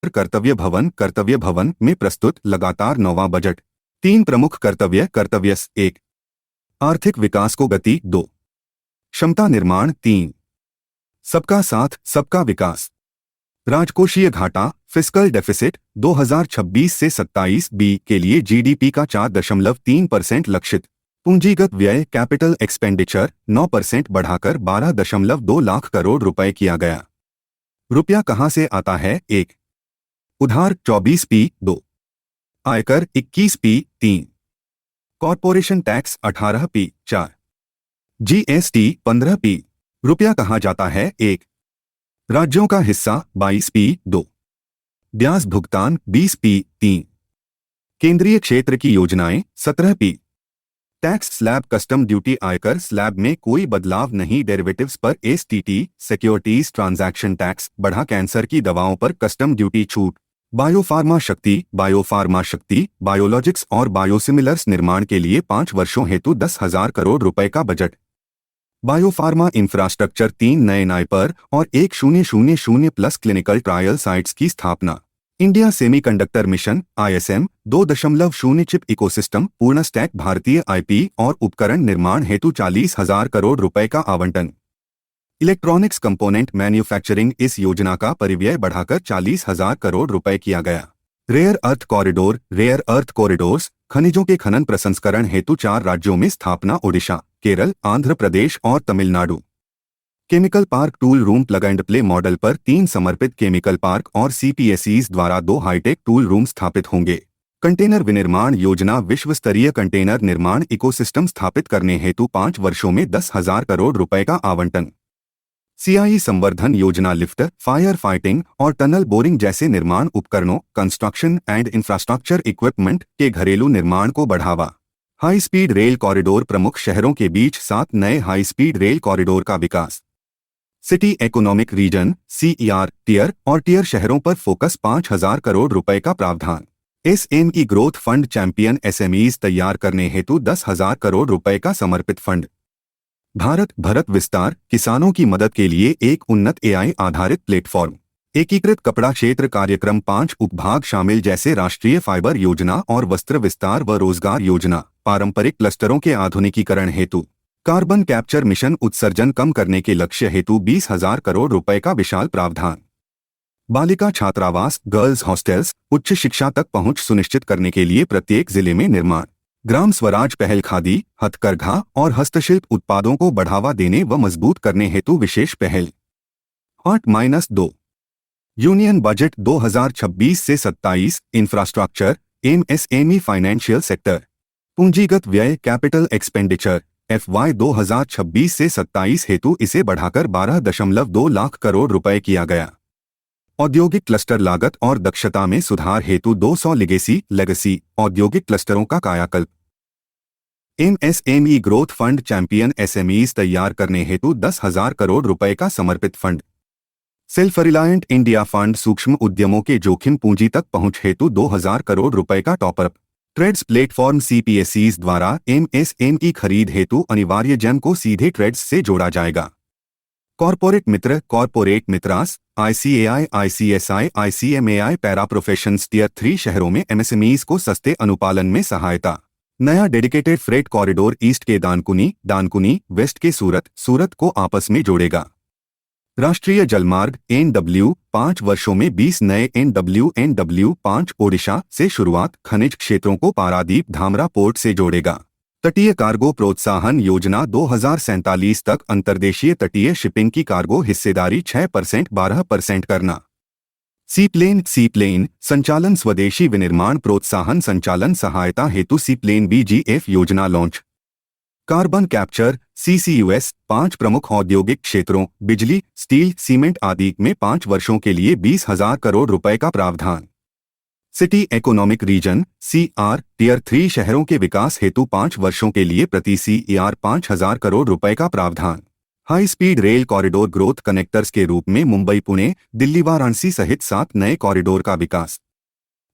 कर्तव्य भवन में प्रस्तुत लगातार 9वां बजट। 3 प्रमुख कर्तव्य 1, आर्थिक विकास को गति 2, क्षमता निर्माण 3, सबका साथ सबका विकास। राजकोषीय घाटा फिस्कल डेफिसिट 2026 से 27 बी के लिए जीडीपी का 4.3% लक्षित। पूंजीगत व्यय कैपिटल एक्सपेंडिचर 9% बढ़ाकर 12.2 लाख करोड़ रुपए किया गया। रुपया कहां से आता है? 1, उधार 24 पी 2, आयकर 21 P 3, corporation tax 18 P 4, GST 15 P. रुपया कहां जाता है? 1, राज्यों का हिस्सा 22 पी 2, ब्याज भुगतान 20 पी 3, केंद्रीय क्षेत्र की योजनाएं 17 P. Tax slab custom duty आयकर स्लैब में कोई बदलाव नहीं। डेरिवेटिव्स पर एसटीटी सिक्योरिटीज ट्रांजैक्शन टैक्स बढ़ा। कैंसर की दवाओं पर कस्टम ड्यूटी छूट। बायोफार्मा शक्ति बायोलॉजिक्स और बायोसिमिलर्स निर्माण के लिए 5 वर्षों हेतु 10,000 करोड़ रुपए का बजट। बायोफार्मा इंफ्रास्ट्रक्चर 3 नए नाइपर और 1000+ क्लिनिकल ट्रायल साइट्स की स्थापना। India semiconductor mission ISM 2.0 chip ecosystem पूर्ण स्टैक। भारतीय IP और उपकरण निर्माण हेतु 40,000 करोड़ रुपए का आवंटन। इलेक्ट्रॉनिक्स कंपोनेंट मैन्युफैक्चरिंग इस योजना का परिव्यय बढ़ाकर 40,000 करोड़ रुपए किया गया। रेयर अर्थ कॉरिडोर्स खनिजों के खनन प्रसंस्करण हेतु 4 राज्यों में स्थापना। ओडिशा, केरल, आंध्र प्रदेश और Tamil Nadu. Chemical park tool room plug and play model पर 3 समर्पित केमिकल पार्क और CPSEs द्वारा 2 हाईटेक टूल रूम स्थापित होंगे। कंटेनर विनिर्माण योजना विश्व स्तरीय कंटेनर निर्माण इकोसिस्टम स्थापित करने हेतु 5 वर्षों में 10,000 करोड़ रुपए का आवंटन। CIE संवर्धन योजना लिफ्ट, फायर फाइटिंग और टनल बोरिंग जैसे निर्माण उपकरणों कंस्ट्रक्शन एंड इंफ्रास्ट्रक्चर इक्विपमेंट के घरेलू निर्माण को बढ़ावा। हाई स्पीड रेल कॉरिडोर प्रमुख शहरों के बीच 7 नए हाई स्पीड रेल कॉरिडोर का विकास। City economic region CER tier और टियर शहरों पर फोकस। 5,000 करोड़ रुपए का प्रावधान। SME growth fund champion SMEs तैयार करने हेतु 10,000 करोड़ रुपए का समर्पित फंड। भारत विस्तार किसानों की मदद के लिए एक उन्नत AI आधारित प्लेटफॉर्म। एकीकृत कपड़ा क्षेत्र कार्यक्रम 5 उपभाग शामिल जैसे राष्ट्रीय फाइबर योजना और वस्त्र विस्तार व रोजगार योजना। पारंपरिक क्लस्टरों के आधुनिकीकरण हेतु कार्बन कैप्चर मिशन उत्सर्जन कम करने के लक्ष्य हेतु 20,000 करोड़ रुपए का विशाल प्रावधान। बालिका छात्रावास गर्ल्स हॉस्टल्स उच्च शिक्षा तक पहुंच सुनिश्चित करने के लिए प्रत्येक जिले में निर्माण। ग्राम स्वराज पहल खादी, हथकरघा और हस्तशिल्प उत्पादों को बढ़ावा देने व मजबूत करने हेतु विशेष पहल। 8-2 यूनियन बजट 2026 से 27 इंफ्रास्ट्रक्चर MSME फाइनेंशियल सेक्टर। पूंजीगत व्यय कैपिटल एक्सपेंडिचर FY 2026 से 27 हेतु इसे बढ़ाकर 12.2 लाख करोड़ रुपए किया गया। औद्योगिक क्लस्टर लागत और दक्षता में सुधार हेतु 200 लेगेसी औद्योगिक क्लस्टरों का कायाकल्प। MSME growth fund champion SMEs तैयार करने हेतु 10,000 करोड़ रुपए का समर्पित fund. Self reliant India fund सूक्ष्म उद्यमों के जोखिम पूंजी तक पहुंच हेतु 2,000 करोड़ रुपए का टॉपअप। ट्रेड्स प्लेटफॉर्म CPSEs द्वारा MSME खरीद हेतु अनिवार्य जन को सीधे ट्रेड्स से जोड़ा जाएगा। कॉर्पोरेट मित्रास ICAI ICSI ICMAI para professions tier 3 शहरों में MSMEs को सस्ते अनुपालन में सहायता। नया डेडिकेटेड फ्रेट कॉरिडोर ईस्ट के दानकुनी वेस्ट के सूरत को आपस में जोड़ेगा। राष्ट्रीय जलमार्ग NW 5 वर्षों में 20 नए NW 5 ओडिशा से शुरुआत खनिज क्षेत्रों को पारादीप धामरा पोर्ट से जोड़ेगा। तटीय कार्गो प्रोत्साहन योजना 2047 तक अंतर्देशीय तटीय शिपिंग की कार्गो हिस्सेदारी 6% 12% करना। सीप्लेन संचालन स्वदेशी विनिर्माण प्रोत्साहन संचालन सहायता हेतु सीप्लेन BGF योजना लॉन्च। कार्बन कैप्चर CCUS 5 प्रमुख औद्योगिक क्षेत्रों बिजली, स्टील, सीमेंट आदि में 5 वर्षों के लिए 20,000 करोड़ रुपए का प्रावधान। City economic region CR tier 3 शहरों के विकास हेतु 5 वर्षों के लिए प्रति CER 5,000 करोड़ रुपए का प्रावधान। High speed rail corridor growth connectors के रूप में मुंबई पुणे दिल्ली वाराणसी सहित 7 नए कॉरिडोर का विकास।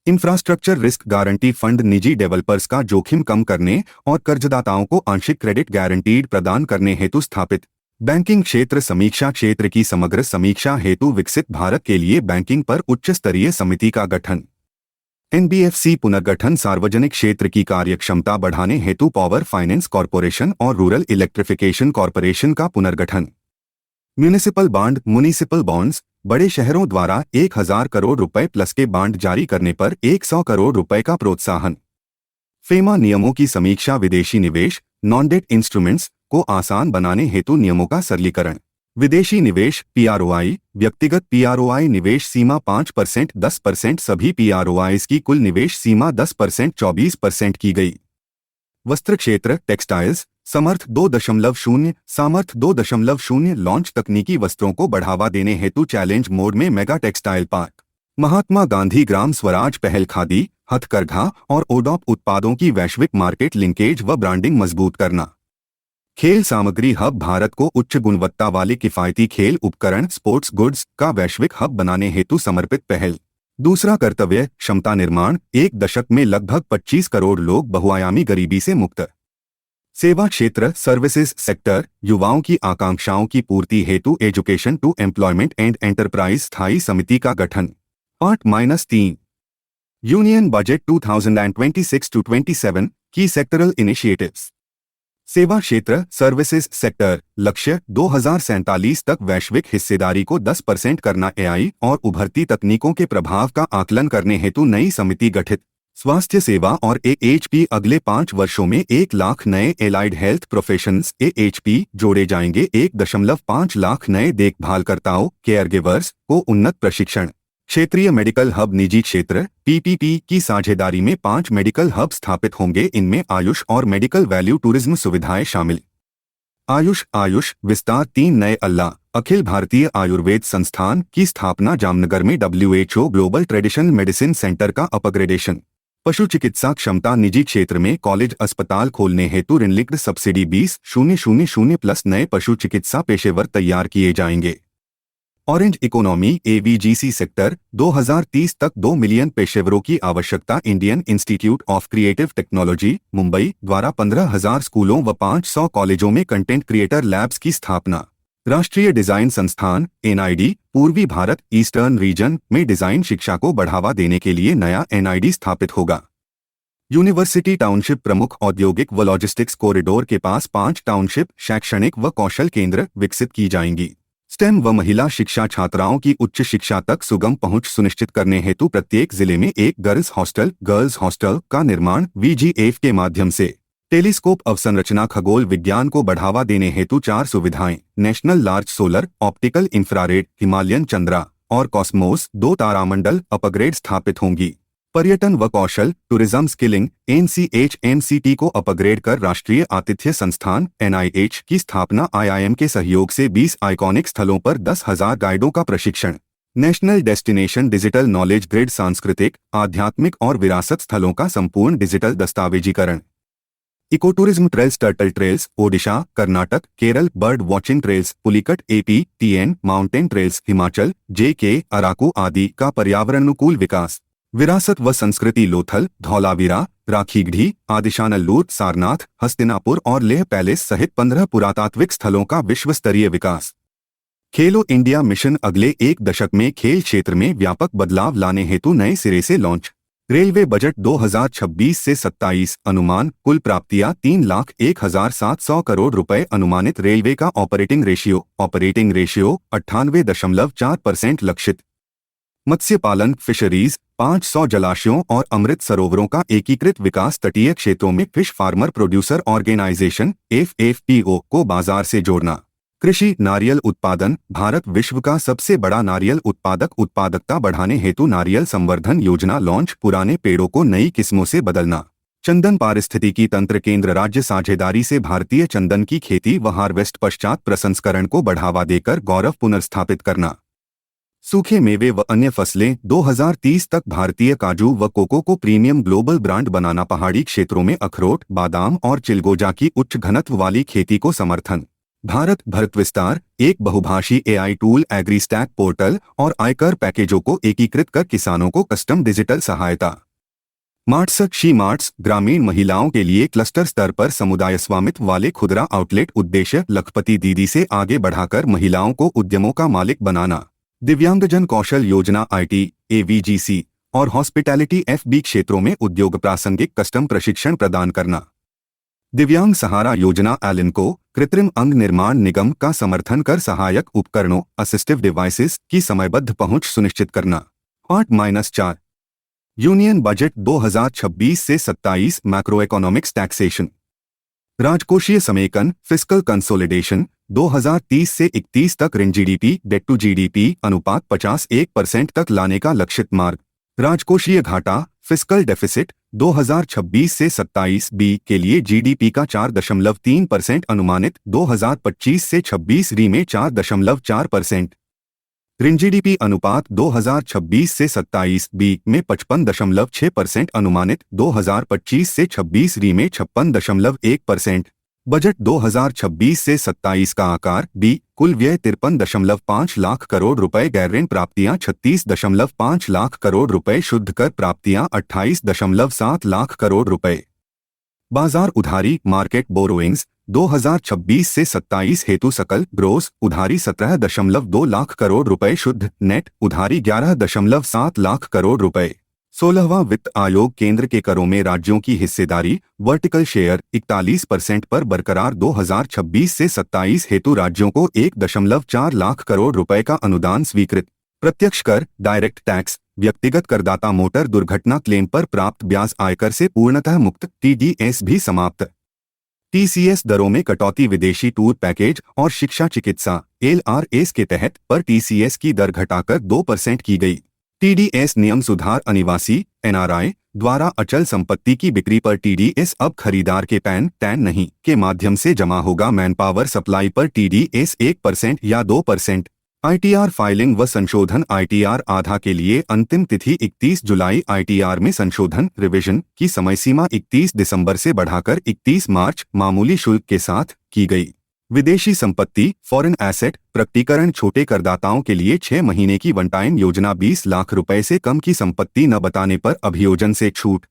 इंफ्रास्ट्रक्चर रिस्क गारंटी फंड निजी डेवलपर्स का जोखिम कम करने और कर्जदाताओं को आंशिक क्रेडिट गारंटीड प्रदान करने हेतु स्थापित। बैंकिंग क्षेत्र समीक्षा क्षेत्र की समग्र समीक्षा हेतु विकसित भारत के लिए बैंकिंग पर उच्च स्तरीय समिति का गठन। एनबीएफसी पुनर्गठन सार्वजनिक क्षेत्र की कार्यक्षमता बढ़ाने हेतु पावर फाइनेंस कॉरपोरेशन और रूरल इलेक्ट्रिफिकेशन कॉरपोरेशन का पुनर्गठन। म्यूनिसिपल बॉन्ड म्युनिसिपल बॉन्ड्स बड़े शहरों द्वारा 1000 करोड़ रुपए प्लस के बॉन्ड जारी करने पर 100 करोड़ रुपए का प्रोत्साहन। फेमा नियमों की समीक्षा विदेशी निवेश नॉन डेट इंस्ट्रूमेंट्स को आसान बनाने हेतु नियमों का सरलीकरण। विदेशी निवेश पीआरओआई व्यक्तिगत पीआरओआई निवेश सीमा 5% 10% सभी पीआरओआईज की कुल निवेश सीमा 10% 24% की गई। वस्त्र क्षेत्र टेक्सटाइल्स समर्थ 2.0 सामर्थ 2.0 लॉन्च तकनीकी वस्त्रों को बढ़ावा देने हेतु चैलेंज मोड में mega textile park. Mahatma Gandhi Gram Swaraj पहल खादी हथकरघा और ओडॉप उत्पादों की वैश्विक मार्केट लिंकेज व ब्रांडिंग मजबूत करना। खेल सामग्री हब भारत को उच्च गुणवत्ता वाले किफायती खेल उपकरण स्पोर्ट्स गुड्स का वैश्विक हब बनाने हेतु समर्पित पहल। दूसरा कर्तव्य क्षमता निर्माण। एक दशक में लगभग 25 करोड़ लोग बहुआयामी गरीबी से मुक्त। सेवा क्षेत्र सर्विसेज सेक्टर युवाओं की आकांक्षाओं की पूर्ति हेतु education to employment and enterprise स्थायी समिति का गठन। पार्ट -3 यूनियन बजट 2026-27 की सेक्टरल इनिशिएटिव्स। सेवा क्षेत्र सर्विसेज सेक्टर लक्ष्य 2047 तक वैश्विक हिस्सेदारी को 10% करना। एआई और उभरती तकनीकों के प्रभाव का आकलन करने हेतु नई समिति गठित। स्वास्थ्य सेवा और एएचपी अगले 5 वर्षों में 1 लाख नए एलाइड हेल्थ प्रोफेशनल्स एएचपी जोड़े जाएंगे। 1.5 लाख नए देखभालकर्ताओं केयरगिवर्स को उन्नत प्रशिक्षण। क्षेत्रीय मेडिकल हब निजी क्षेत्र पीपीपी की साझेदारी में 5 मेडिकल हब स्थापित होंगे। इनमें आयुष और मेडिकल वैल्यू टूरिज्म सुविधाएं शामिल। आयुष विस्तार 3 नए अखिल भारतीय आयुर्वेद संस्थान की स्थापना। जामनगर में WHO global traditional medicine centre का अपग्रेडेशन। पशु चिकित्सा क्षमता निजी क्षेत्र में कॉलेज अस्पताल खोलने हेतु ऋण लिंक्ड सब्सिडी 20,000 प्लस नए पशु चिकित्सा पेशेवर तैयार किए जाएंगे। ऑरेंज इकोनॉमी एवीजीसी सेक्टर 2030 तक 2 मिलियन पेशेवरों की आवश्यकता। Indian institute of creative technology Mumbai द्वारा 15,000 स्कूलों व 500 कॉलेजों में कंटेंट क्रिएटर लैब्स की स्थापना। राष्ट्रीय डिजाइन संस्थान एनआईडी पूर्वी भारत ईस्टर्न रीजन में डिजाइन शिक्षा को बढ़ावा देने के लिए नया एनआईडी स्थापित होगा। यूनिवर्सिटी टाउनशिप प्रमुख औद्योगिक व लॉजिस्टिक्स कॉरिडोर के पास 5 टाउनशिप शैक्षणिक व कौशल केंद्र विकसित की जाएंगी। स्टेम व महिला शिक्षा छात्राओं की उच्च शिक्षा तक सुगम पहुंच सुनिश्चित करने हेतु प्रत्येक जिले में एक गर्ल्स हॉस्टल का निर्माण। वीजीएफ के माध्यम से टेलीस्कोप अवसंरचना खगोल विज्ञान को बढ़ावा देने हेतु 4 सुविधाएं। National large solar optical infrared Himalayan Chandra और कॉस्मोस 2 तारामंडल अपग्रेड स्थापित होंगी। पर्यटन व कौशल टूरिज्म स्किलिंग एनसीएचएमसीटी को अपग्रेड कर राष्ट्रीय आतिथ्य संस्थान एनआईएच की स्थापना। आईआईएम के सहयोग से 20 आइकॉनिक स्थलों पर 10,000 गाइडों का प्रशिक्षण। National destination digital knowledge grid सांस्कृतिक आध्यात्मिक और विरासत स्थलों का संपूर्ण डिजिटल दस्तावेजीकरण। Eco tourism trails turtle trails Odisha Karnataka Kerala bird watching trails Pulicat AP TN mountain trails Himachal JK Araku आदि का पर्यावरणानुकूल विकास। विरासत व संस्कृति लोथल धौलावीरा राखीगढ़ी आदिशानल्लूर सारनाथ हस्तिनापुर और लेह पैलेस सहित 15 पुरातात्विक स्थलों का विश्व स्तरीय विकास। खेलो इंडिया मिशन अगले 1 दशक में खेल क्षेत्र में व्यापक बदलाव लाने हेतु नए सिरे से लॉन्च। रेलवे बजट 2026 से 27 अनुमान कुल प्राप्तियां 3,01,700 करोड़ रुपए। अनुमानित रेलवे का ऑपरेटिंग रेशियो 98.4% लक्षित। मत्स्य पालन फिशरीज 500 जलाशयों और अमृत सरोवरों का एकीकृत विकास। तटीय क्षेत्रों में फिश फार्मर प्रोड्यूसर ऑर्गेनाइजेशन एफएफपीओ को बाजार से जोड़ना। कृषि नारियल उत्पादन भारत विश्व का सबसे बड़ा नारियल उत्पादक। उत्पादकता बढ़ाने हेतु नारियल संवर्धन योजना लॉन्च। पुराने पेड़ों को नई किस्मों से बदलना। चंदन पारिस्थितिकी तंत्र केंद्र राज्य साझेदारी से भारतीय चंदन की खेती व हार्वेस्ट पश्चात प्रसंस्करण को बढ़ावा देकर गौरव पुनर्स्थापित करना। सूखे मेवे व अन्य फसलें 2030 तक भारतीय काजू व कोको को प्रीमियम ग्लोबल ब्रांड बनाना। पहाड़ी क्षेत्रों में अखरोट बादाम और चिलगोजा की उच्च घनत्व वाली खेती को समर्थन। भारत विस्तार एक बहुभाषी एआई टूल एग्रीस्टैक पोर्टल और आयकर पैकेजों को एकीकृत कर किसानों को कस्टम डिजिटल सहायता। मार्ट्स शी मार्ट्स ग्रामीण महिलाओं के लिए क्लस्टर स्तर पर समुदाय स्वामित्व वाले खुदरा आउटलेट। उद्देश्य लखपति दीदी से आगे बढ़ाकर महिलाओं को उद्यमों का मालिक बनाना। दिव्यांगजन कौशल योजना आईटी, एवीजीसी और हॉस्पिटैलिटी एफबी क्षेत्रों में उद्योग प्रासंगिक कस्टम प्रशिक्षण प्रदान करना। दिव्यांग सहारा योजना एलिनको कृत्रिम अंग निर्माण निगम का समर्थन कर सहायक उपकरणों असिस्टिव डिवाइसेस की समयबद्ध पहुंच सुनिश्चित करना। 8-4 यूनियन बजट 2026 से 27 मैक्रो इकोनॉमिक्स टैक्सेशन। राजकोषीय समेकन फिस्कल कंसोलिडेशन 2030 से 31 तक ऋण जीडीपी डेट टू जीडीपी अनुपात 51% तक लाने का लक्षित मार्ग। राजकोषीय घाटा फिस्कल डेफिसिट 2026 से 27 बी के लिए जीडीपी का 4.3% अनुमानित। 2025 से 26 री में 4.4%। ऋण जीडीपी अनुपात 2026 से 27 बी में 55.6% अनुमानित। 2025 से 26 री में 56.1%। बजट 2026 से 27 का आकार बी कुल व्यय 53.5 लाख करोड़ रुपए। गैर ऋण प्राप्तियां 36.5 लाख करोड़ रुपए। शुद्ध कर प्राप्तियां 28.7 लाख करोड़ रुपए। बाजार उधारी मार्केट बोरोइंग्स 2026 से 27 हेतु सकल ग्रोस उधारी 17.2 लाख करोड़ रुपए। शुद्ध नेट उधारी 11.7 लाख करोड़ रुपए। 16वां वित्त आयोग केंद्र के करों में राज्यों की हिस्सेदारी वर्टिकल शेयर 41% पर बरकरार। 2026 से 27 हेतु राज्यों को 1.4 लाख करोड़ रुपए का अनुदान स्वीकृत। प्रत्यक्ष कर डायरेक्ट टैक्स व्यक्तिगत करदाता मोटर दुर्घटना क्लेम पर प्राप्त ब्याज आयकर से पूर्णतः मुक्त। टीडीएस भी समाप्त। टीसीएस दरों में कटौती विदेशी टूर पैकेज और शिक्षा चिकित्सा एलआरएस के तहत पर टीसीएस की दर घटाकर 2% की गई। टीडीएस नियम सुधार अनिवासी एनआरआई द्वारा अचल संपत्ति की बिक्री पर टीडीएस अब खरीदार के पैन टैन नहीं के माध्यम से जमा होगा। मैनपावर सप्लाई पर टीडीएस 1% या 2%। आईटीआर फाइलिंग व संशोधन आईटीआर आधा के लिए अंतिम तिथि 31 जुलाई। आईटीआर में संशोधन रिवीजन की समय सीमा 31 दिसंबर से बढ़ाकर 31 मार्च मामूली शुल्क के साथ की गई। विदेशी संपत्ति फॉरेन एसेट प्रकटीकरण छोटे करदाताओं के लिए 6 महीने की वन टाइम योजना 20 लाख रुपए से कम की संपत्ति न बताने पर अभियोजन से छूट।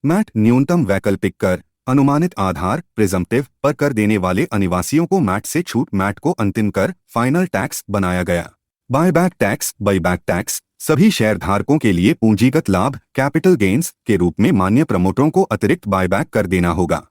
मैट न्यूनतम वैकल्पिक कर अनुमानित आधार प्रिजम्पटिव पर कर देने वाले अनिवासियों को मैट से छूट। मैट को अंतिम कर फाइनल टैक्स बनाया गया। बायबैक टैक्स बाईबैक टैक्स सभी शेयरधारकों के लिए पूंजीगत लाभ कैपिटल गेन्स के रूप में मान्य प्रमोटरों को अतिरिक्त बायबैक कर देना होगा।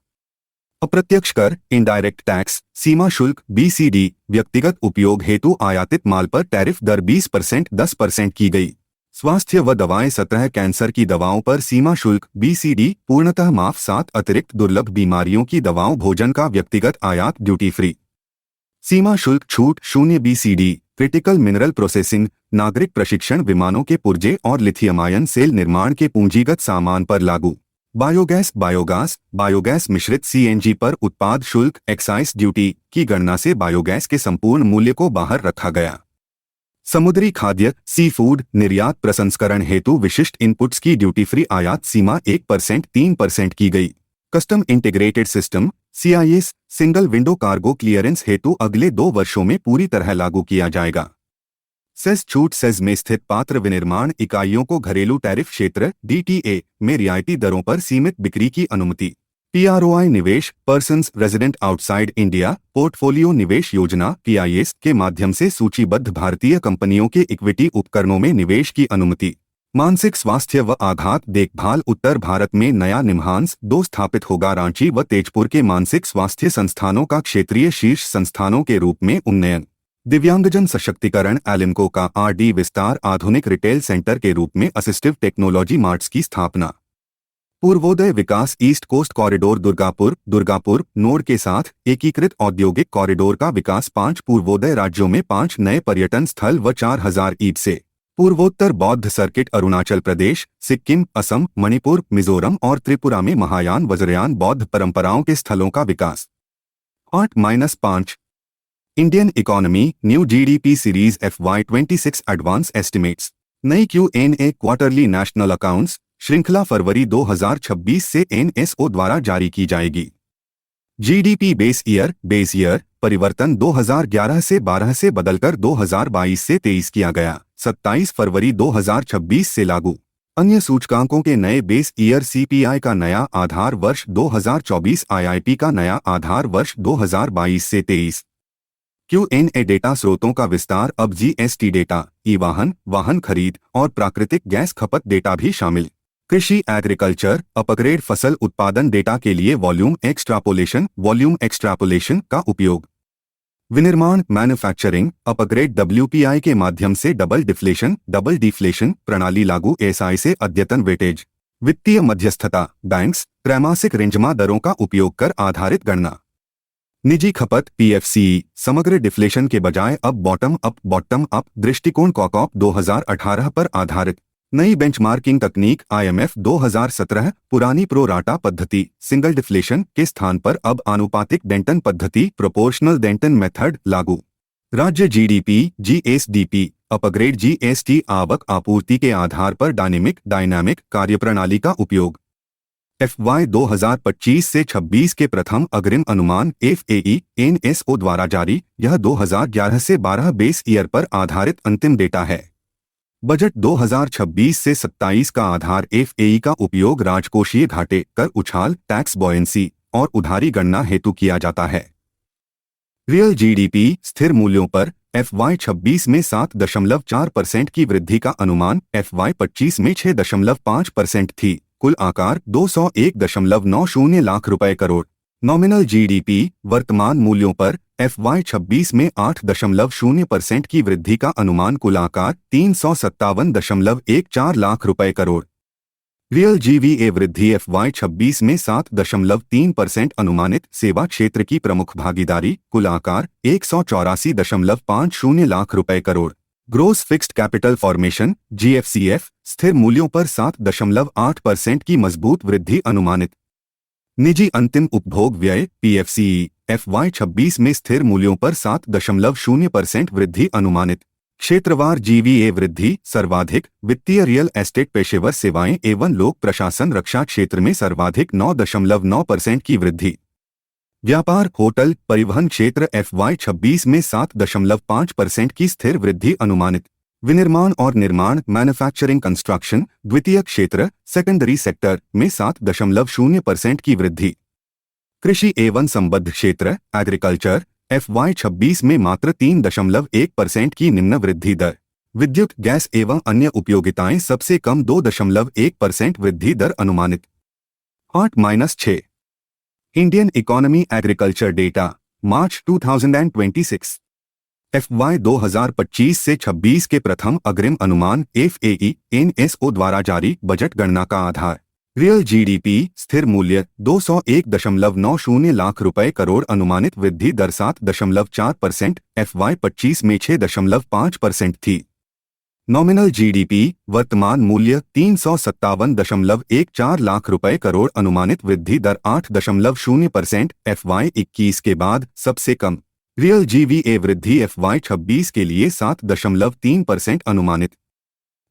अप्रत्यक्ष कर इनडायरेक्ट टैक्स सीमा शुल्क बीसीडी व्यक्तिगत उपयोग हेतु आयातित माल पर टैरिफ दर 20% 10% की गई। स्वास्थ्य व दवाएं 17 कैंसर की दवाओं पर सीमा शुल्क बीसीडी पूर्णतः माफ। 7 अतिरिक्त दुर्लभ बीमारियों की दवाओं भोजन का व्यक्तिगत आयात ड्यूटी फ्री। सीमा शुल्क छूट 0 बीसीडी क्रिटिकल मिनरल प्रोसेसिंग नागरिक प्रशिक्षण विमानों के पुर्जे और लिथियम आयन सेल निर्माण के पूंजीगत सामान पर लागू। बायोगैस बायोगैस मिश्रित सीएनजी पर उत्पाद शुल्क एक्साइज ड्यूटी की गणना से बायोगैस के संपूर्ण मूल्य को बाहर रखा गया। समुद्री खाद्य सी फूड निर्यात प्रसंस्करण हेतु विशिष्ट इनपुट्स की ड्यूटी फ्री आयात सीमा 1% 3% की गई। Custom integrated system CIS single window cargo clearance हेतु अगले 2 वर्षों में पूरी तरह लागू किया जाएगा। सेस छूट सेस में स्थित पात्र विनिर्माण इकाइयों को घरेलू टैरिफ क्षेत्र डीटीए में रियायती दरों पर सीमित बिक्री की अनुमति। पीआरओआई निवेश persons resident outside India portfolio निवेश योजना पीआईएस के माध्यम से सूचीबद्ध भारतीय कंपनियों के इक्विटी उपकरणों में निवेश की अनुमति। मानसिक स्वास्थ्य व आघात देखभाल उत्तर भारत में नया निम्हांस 2 स्थापित होगा। रांची व तेजपुर के मानसिक स्वास्थ्य संस्थानों का क्षेत्रीय शीर्ष संस्थानों के रूप में उन्नयन। दिव्यांगजन सशक्तिकरण एलिनको का आरडी विस्तार आधुनिक रिटेल सेंटर के रूप में असिस्टिव टेक्नोलॉजी मार्ट्स की स्थापना। पूर्वोदय विकास east coast corridor Durgapur node के साथ एकीकृत औद्योगिक कॉरिडोर का विकास। 5 पूर्वोदय राज्यों में 5 नए पर्यटन स्थल व 4000 ईंट से पूर्वोत्तर बौद्ध सर्किट अरुणाचल प्रदेश सिक्किम असम मणिपुर मिजोरम और त्रिपुरा में महायान वज्रयान बौद्ध परंपराओं के स्थलों का विकास। 8-5 Indian economy new GDP series FY26 advance estimates. नई Q&A क्वार्टरली नेशनल अकाउंट्स श्रृंखला फरवरी 2026 से NSO द्वारा जारी की जाएगी। जीडीपी बेस ईयर परिवर्तन 2011 से 12 से बदलकर 2022 से 23 किया गया। 27 फरवरी 2026 से लागू। अन्य सूचकांकों के नए बेस ईयर सीपीआई का नया आधार वर्ष 2024, आईआईपी का नया आधार वर्ष 2022 से 23। क्यूएनए डेटा स्रोतों का विस्तार। अब जीएसटी डेटा, ई वाहन, वाहन खरीद और प्राकृतिक गैस खपत डेटा भी शामिल। कृषि एग्रीकल्चर अपग्रेड फसल उत्पादन डेटा के लिए वॉल्यूम एक्सट्रापोलेशन का उपयोग। विनिर्माण मैन्युफैक्चरिंग अपग्रेड डब्ल्यूपीआई के माध्यम से डबल डिफ्लेशन प्रणाली लागू। एसआई से अद्यतन वेटेज। वित्तीय मध्यस्थता बैंक्स त्रैमासिक रेंजमा दरों का उपयोग कर आधारित गणना। निजी खपत पीएफसी समग्र डिफ्लेशन के बजाय अब बॉटम अप दृष्टिकोण कॉकॉप 2018 पर आधारित। नई बेंचमार्किंग तकनीक आईएमएफ 2017 पुरानी प्रो राटा पद्धति सिंगल डिफ्लेशन के स्थान पर अब आनुपातिक डेंटन पद्धति प्रोपोर्शनल डेंटन मेथड लागू। राज्य जीडीपी जीएसडीपी अपग्रेड जीएसटी आवक आपूर्ति के आधार पर डायनामिक कार्यप्रणाली का उपयोग। एफवाई 2025 से 26 के प्रथम अग्रिम अनुमान एफएई एनएसओ द्वारा जारी। यह 2011 से 12 बेस ईयर पर आधारित अंतिम डेटा है। बजट 2026 से 27 का आधार एफएई का उपयोग राजकोषीय घाटे, कर उछाल, टैक्स बॉयंसी और उधारी गणना हेतु किया जाता है। रियल जीडीपी स्थिर मूल्यों पर एफवाई 26 में 7.4% की वृद्धि का अनुमान एफवाई 25 में 6.5% थी। कुल आकार 201.90 लाख रुपए करोड़। नॉमिनल जीडीपी वर्तमान मूल्यों पर एफवाई 26 में 8.0% की वृद्धि का अनुमान कुल आकार 357.14 लाख रुपए करोड़। रियल जीवीए वृद्धि एफवाई 26 में 7.3% अनुमानित। सेवा क्षेत्र की प्रमुख भागीदारी कुल आकार 184.50 लाख रुपए crore. Gross fixed capital formation GFCF स्थिर मूल्यों पर 7.8% की मजबूत वृद्धि अनुमानित। निजी अंतिम उपभोग व्यय पीएफसीई एफवाई 26 में स्थिर मूल्यों पर 7.0% वृद्धि अनुमानित। क्षेत्रवार जीवीए वृद्धि सर्वाधिक वित्तीय रियल एस्टेट पेशेवर सेवाएं एवं लोक प्रशासन रक्षा क्षेत्र में सर्वाधिक 9.9% की वृद्धि। व्यापार होटल परिवहन क्षेत्र एफवाई 26 में 7.5% की स्थिर वृद्धि अनुमानित। विनिर्माण और निर्माण मैन्युफैक्चरिंग कंस्ट्रक्शन द्वितीय क्षेत्र सेकेंडरी सेक्टर में 7.0% की वृद्धि। कृषि एवं संबद्ध क्षेत्र एग्रीकल्चर एफवाई 26 में मात्र 3.1% की निम्न वृद्धि दर। विद्युत गैस एवं अन्य उपयोगिताएं सबसे कम 2.1% वृद्धि दर अनुमानित। 8-6 इंडियन इकोनॉमी एग्रीकल्चर डेटा मार्च 2026 एफवाई 2025 से 26 के प्रथम अग्रिम अनुमान एफएई एनएसओ द्वारा जारी बजट गणना का आधार। रियल जीडीपी स्थिर मूल्य 201.90 लाख रुपए करोड़ अनुमानित वृद्धि दर 7.4% एफवाई 25 में 6.5% थी। नॉमिनल जीडीपी वर्तमान मूल्य 357.14 लाख रुपए करोड़ अनुमानित वृद्धि दर 8.0% एफवाई 21 के बाद सबसे कम। रियल जीवीए वृद्धि एफवाई 26 के लिए 7.3% अनुमानित।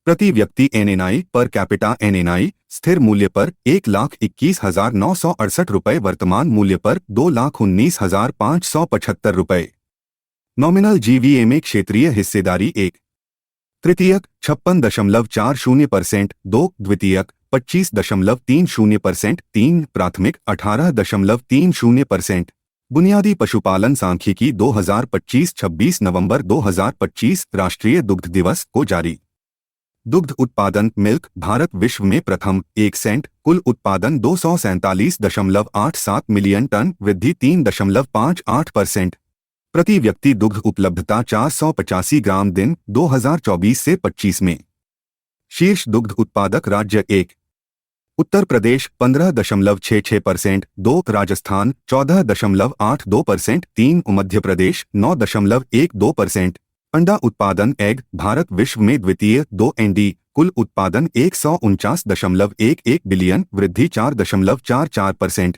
प्रति व्यक्ति एनएनआई पर कैपिटा एनएनआई स्थिर मूल्य पर 1,21,968 रुपए वर्तमान मूल्य पर 2,19,575 रुपए। नॉमिनल जीवीए में क्षेत्रीय हिस्सेदारी 1 तृतीयक 56.40%, 2 द्वितीयक 25.30%, 3 प्राथमिक 18.30%। बुनियादी पशुपालन सांख्यिकी 2025 26 नवंबर 2025 राष्ट्रीय दुग्ध दिवस को जारी। दुग्ध उत्पादन मिल्क भारत विश्व में प्रथम 1 सेंट। कुल उत्पादन 247.87 मिलियन टन वृद्धि 3.58%। प्रति व्यक्ति दुग्ध उपलब्धता 485 ग्राम दिन 2024 से 25 में। शीर्ष दुग्ध उत्पादक राज्य 1 उत्तर प्रदेश 15.66%, 2 राजस्थान 14.82%, 3 मध्य प्रदेश 9.12%। अंडा उत्पादन एग भारत विश्व में द्वितीय 2 एनडी कुल उत्पादन 149.11 बिलियन वृद्धि 4.44%।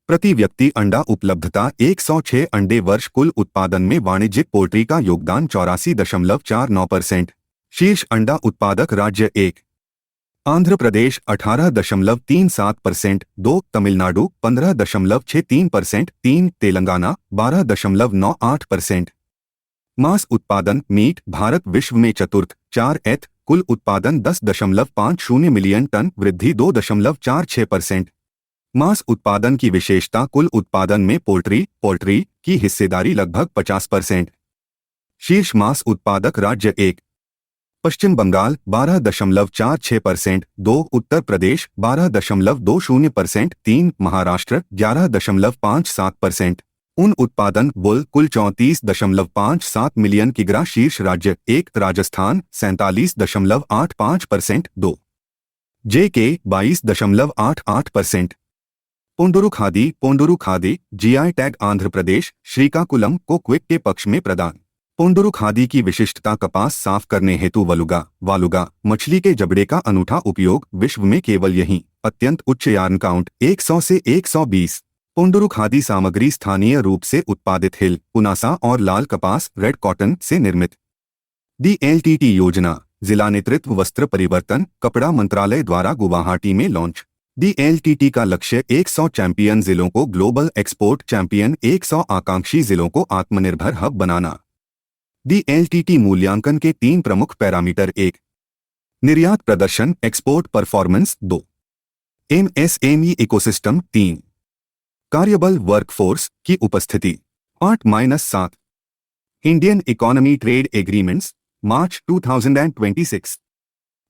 प्रति व्यक्ति अंडा उपलब्धता 106 अंडे वर्ष कुल उत्पादन में वाणिज्यिक पोल्ट्री का योगदान 84.49%। शीर्ष अंडा उत्पादक राज्य 1 आंध्र प्रदेश 18.37%, 2 तमिलनाडु 15.63%, 3 तेलंगाना 12.98%। मांस उत्पादन मीट भारत विश्व में चतुर्थ 4 कुल कुल उत्पादन 10.50 मिलियन टन, वृद्धि 2.46%। मांस उत्पादन की विशेषता, कुल उत्पादन में पोल्ट्री की हिस्सेदारी लगभग 50%। शीर्ष मांस उत्पादक राज्य 1 पश्चिम बंगाल 12.46%, 2 उत्तर प्रदेश 12.20%, 3 महाराष्ट्र 11.57%। उन उत्पादन कुल 34.57 मिलियन किग्रा। शीर्ष राज्य 1 Rajasthan 47.85%, 2 JK 22.88%। Ponduru khadi GI tag Andhra Pradesh Srikakulam को क्विक के पक्ष में प्रदान। पोंडुरु खादी की विशिष्टता, कपास साफ करने हेतु वालुगा मछली के जबड़े का अनूठा उपयोग, विश्व में केवल यहीं अत्यंत उच्च यार्न काउंट 100 से 120। पोंडुरु खादी सामग्री स्थानीय रूप से उत्पादित हिल, पुनासा और लाल कपास रेड कॉटन से निर्मित। DLTT योजना, जिला नेतृत्व वस्त्र परिवर्तन कपड़ा मंत्रालय द्वारा गुवाहाटी में लॉन्च। DLTT का लक्ष्य 100 चैंपियन जिलों को ग्लोबल एक्सपोर्ट चैंपियन, 100 आकांक्षी जिलों को आत्मनिर्भर हब बनाना। DLTT मूल्यांकन के 3 प्रमुख पैरामीटर: 1 निर्यात प्रदर्शन एक्सपोर्ट परफॉर्मेंस, 2 MSME इकोसिस्टम, 3 कार्यबल वर्कफोर्स की उपस्थिति। 8-7 इंडियन इकोनॉमी ट्रेड एग्रीमेंट्स मार्च 2026।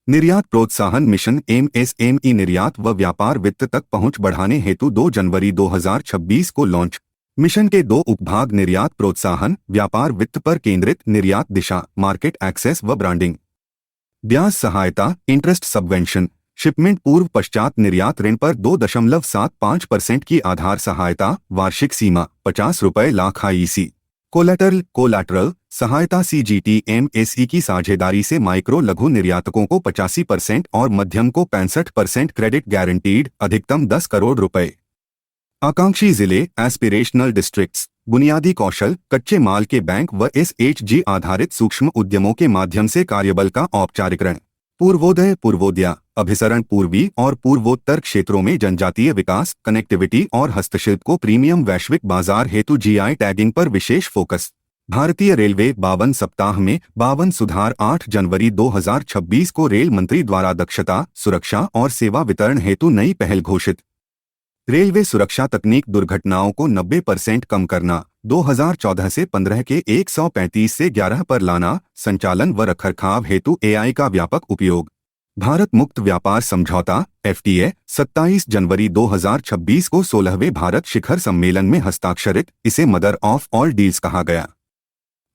निर्यात प्रोत्साहन मिशन MSME निर्यात व व्यापार वित्त तक पहुंच बढ़ाने हेतु 2 जनवरी 2026 को लॉन्च। मिशन के 2 उपभाग निर्यात प्रोत्साहन, व्यापार वित्त पर केंद्रित, निर्यात दिशा, मार्केट एक्सेस व ब्रांडिंग। ब्याज सहायता इंटरेस्ट सबवेंशन, शिपमेंट पूर्व पश्चात निर्यात ऋण पर 2.75% की आधार सहायता, वार्षिक सीमा 50 रुपये लाख IEC। कोलैटरल सहायता CGT MSE की साझेदारी से माइक्रो लघु निर्यातकों को 85% और मध्यम को 65% क्रेडिट गारंटीड, अधिकतम 10 करोड़ रुपए। आकांक्षी जिले एस्पिरेशनल डिस्ट्रिक्ट्स, बुनियादी कौशल, कच्चे माल के बैंक व SHG आधारित सूक्ष्म उद्यमों के माध्यम से कार्यबल का औपचारिकरण। पूर्वोदया अभिसरण, पूर्वी और पूर्वोत्तर क्षेत्रों में जनजातीय विकास, कनेक्टिविटी और हस्तशिल्प को प्रीमियम, वैश्विक बाजार हेतु GI टैगिंग पर विशेष फोकस। भारतीय रेलवे 52 सप्ताह में 52 सुधार। 8 जनवरी 2026 को रेल मंत्री द्वारा दक्षता, सुरक्षा और सेवा वितरण हेतु नई पहल घोषित। रेलवे सुरक्षा तकनीक दुर्घटनाओं को 90% कम करना, 2014 से 15 के 135 से 11 पर लाना, संचालन व रखरखाव हेतु AI का व्यापक उपयोग। भारत मुक्त व्यापार समझौता FTA 27 जनवरी 2026 को 16वें भारत शिखर सम्मेलन में हस्ताक्षरित, इसे मदर ऑफ ऑल डील्स कहा गया।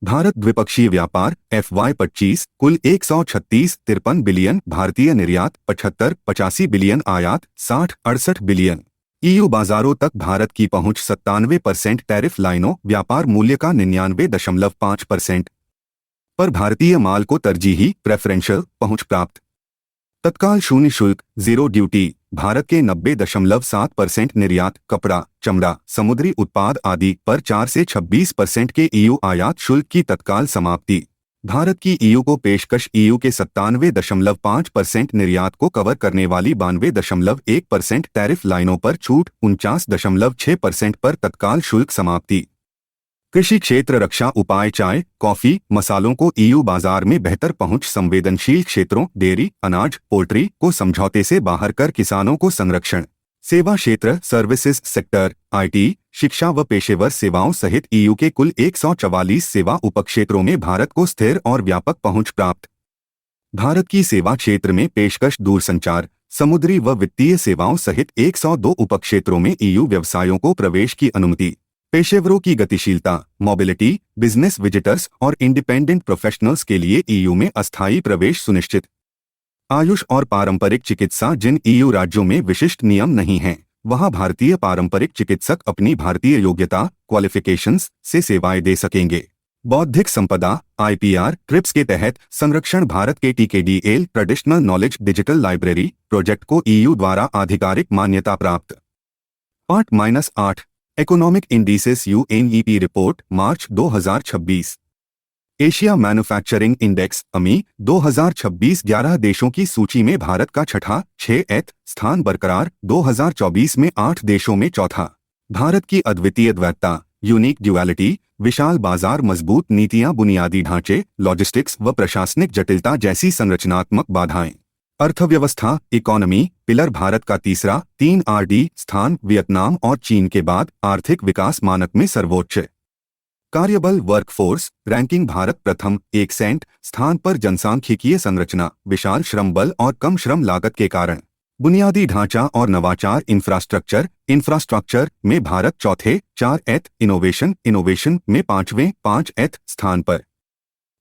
भारत द्विपक्षीय व्यापार FY25 कुल 136-53 बिलियन, भारतीय निर्यात 75-85 बिलियन, आयात 60-68 बिलियन। EU बाजारों तक भारत की पहुंच 97%, टैरिफ लाइनों, व्यापार मूल्य का 99.5% पर भारतीय माल को तरजीही प्रेफरेंशियल पहुंच प्राप्त। तत्काल शून्य शुल्क जीरो ड्यूटी, भारत के 90.7% निर्यात, कपड़ा, चमड़ा, समुद्री उत्पाद आदि पर 4 से 26% के EU आयात शुल्क की तत्काल समाप्ति। भारत की EU को पेशकश EU के 97.5% निर्यात को कवर करने वाली 92.1% टैरिफ लाइनों पर छूट, 49.6% पर तत्काल शुल्क समाप्ति। कृषि क्षेत्र रक्षा उपाय, चाय, कॉफी, मसालों को EU बाजार में बेहतर पहुंच, संवेदनशील क्षेत्रों डेयरी, अनाज, पोल्ट्री को समझौते से बाहर कर किसानों को संरक्षण। सेवा क्षेत्र सर्विसेज सेक्टर, IT, शिक्षा व पेशेवर सेवाओं सहित EU के कुल 144 सेवा उपक्षेत्रों में भारत को स्थिर और व्यापक पहुंच प्राप्त। भारत की सेवा क्षेत्र में पेशकश दूरसंचार, समुद्री व वित्तीय सेवाओं सहित 102 उपक्षेत्रों में EU व्यवसायों को प्रवेश की अनुमति। पेशेवरों की गतिशीलता, मोबिलिटी, बिजनेस विजिटर्स और इंडिपेंडेंट प्रोफेशनल्स के लिए EU में अस्थायी प्रवेश सुनिश्चित। आयुष और पारंपरिक चिकित्सा, जिन EU राज्यों में विशिष्ट नियम नहीं हैं, वहां भारतीय पारंपरिक चिकित्सक अपनी भारतीय योग्यता क्वालिफिकेशंस से सेवाएं दे सकेंगे। बौद्धिक संपदा IPR ट्रिप्स के तहत संरक्षण, भारत के TKDL traditional knowledge digital library project को EU द्वारा आधिकारिक मान्यता प्राप्त। 8-8 इकोनॉमिक इंडिसेस UNEP रिपोर्ट मार्च 2026। एशिया मैन्युफैक्चरिंग इंडेक्स AMI 2026 11 देशों की सूची में भारत का छठा 6th स्थान बरकरार, 2024 में 8 देशों में चौथा। भारत की अद्वितीय द्वैतता यूनिक ड्युअलिटी विशाल बाजार, मजबूत नीतियां, बुनियादी ढांचे, लॉजिस्टिक्स व प्रशासनिक जटिलता जैसी संरचनात्मक बाधाएं। अर्थव्यवस्था, इकोनॉमी पिलर, भारत का तीसरा 3 RD स्थान वियतनाम और चीन के बाद आर्थिक विकास मानक में सर्वोच्च। कार्यबल, वर्कफोर्स रैंकिंग, भारत प्रथम 1 स्थान पर। जनसांख्यिकीय संरचना, विशाल श्रम बल और कम श्रम लागत के कारण। बुनियादी ढांचा और नवाचार, इंफ्रास्ट्रक्चर में भारत चौथे 4th, इनोवेशन में 5th स्थान पर।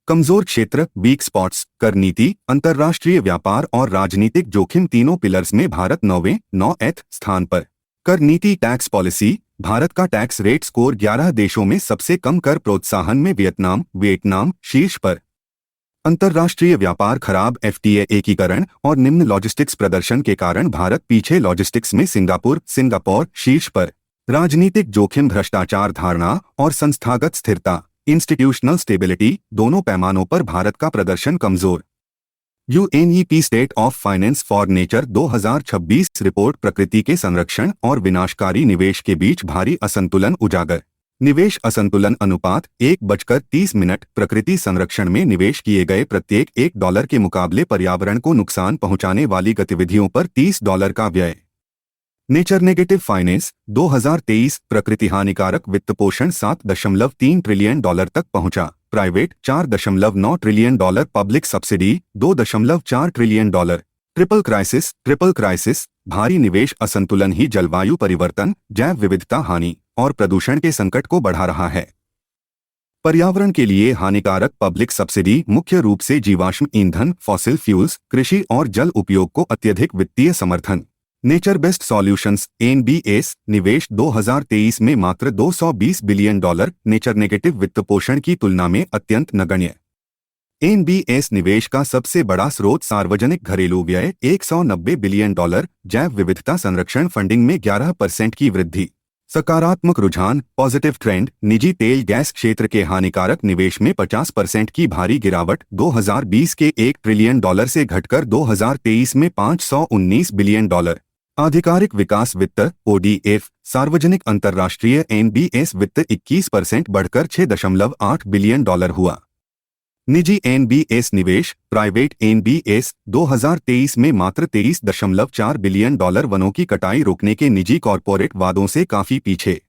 कमजोर क्षेत्र, वीक स्पॉट्स, कर नीति, अंतर्राष्ट्रीय व्यापार और राजनीतिक जोखिम तीनों पिलर्स में भारत 9th स्थान पर। कर नीति, टैक्स पॉलिसी, भारत का टैक्स रेट स्कोर 11 देशों में सबसे कम। कर प्रोत्साहन में वियतनाम शीर्ष पर। अंतर्राष्ट्रीय व्यापार खराब, FTA एकीकरण और निम्न लॉजिस्टिक्स प्रदर्शन के कारण भारत पीछे। लॉजिस्टिक्स में सिंगापुर शीर्ष पर। राजनीतिक जोखिम, भ्रष्टाचार, धारणा और संस्थागत स्थिरता, इंस्टीट्यूशनल स्टेबिलिटी, दोनों पैमानों पर भारत का प्रदर्शन कमजोर। UNEP state of finance for nature 2026 report, प्रकृति के संरक्षण और विनाशकारी निवेश के बीच भारी असंतुलन उजागर। निवेश असंतुलन अनुपात 1:30। प्रकृति संरक्षण में निवेश किए गए प्रत्येक $1 के मुकाबले पर्यावरण को नुकसान पहुंचाने वाली गतिविधियों पर $30 का व्यय। नेचर नेगेटिव फाइनेंस 2023, प्रकृति हानिकारक वित्तपोषण $7.3 ट्रिलियन तक पहुंचा। Private $4.9 trillion, public subsidy $2.4 trillion. Triple crisis, भारी निवेश असंतुलन ही जलवायु परिवर्तन, जैव विविधता हानि और प्रदूषण के संकट को बढ़ा रहा है। पर्यावरण के लिए हानिकारक पब्लिक सब्सिडी, मुख्य रूप से जीवाश्म ईंधन, फॉसिल फ्यूल्स, कृषि और जल उपयोग को अत्यधिक वित्तीय समर्थन। नेचर बेस्ड सॉल्यूशंस, NBS, निवेश 2023 में मात्र $220 बिलियन, नेचर नेगेटिव वित्तपोषण की तुलना में अत्यंत नगण्य। NBS निवेश का सबसे बड़ा स्रोत, सार्वजनिक घरेलू व्यय $190 बिलियन, जैव विविधता संरक्षण फंडिंग में 11% की वृद्धि। सकारात्मक रुझान, पॉजिटिव ट्रेंड, निजी तेल गैस क्षेत्र के हानिकारक निवेश में 50% की भारी गिरावट, 2020 के $1 ट्रिलियन से घटकर 2023 में $519 बिलियन। आधिकारिक विकास वित्त, ODF, सार्वजनिक अंतर्राष्ट्रीय NBS वित्त 21% बढ़कर $6.8 बिलियन हुआ। निजी NBS निवेश, प्राइवेट NBS 2023 में मात्र $23.4 बिलियन, वनों की कटाई रोकने के निजी कॉरपोरेट वादों से काफी पीछे।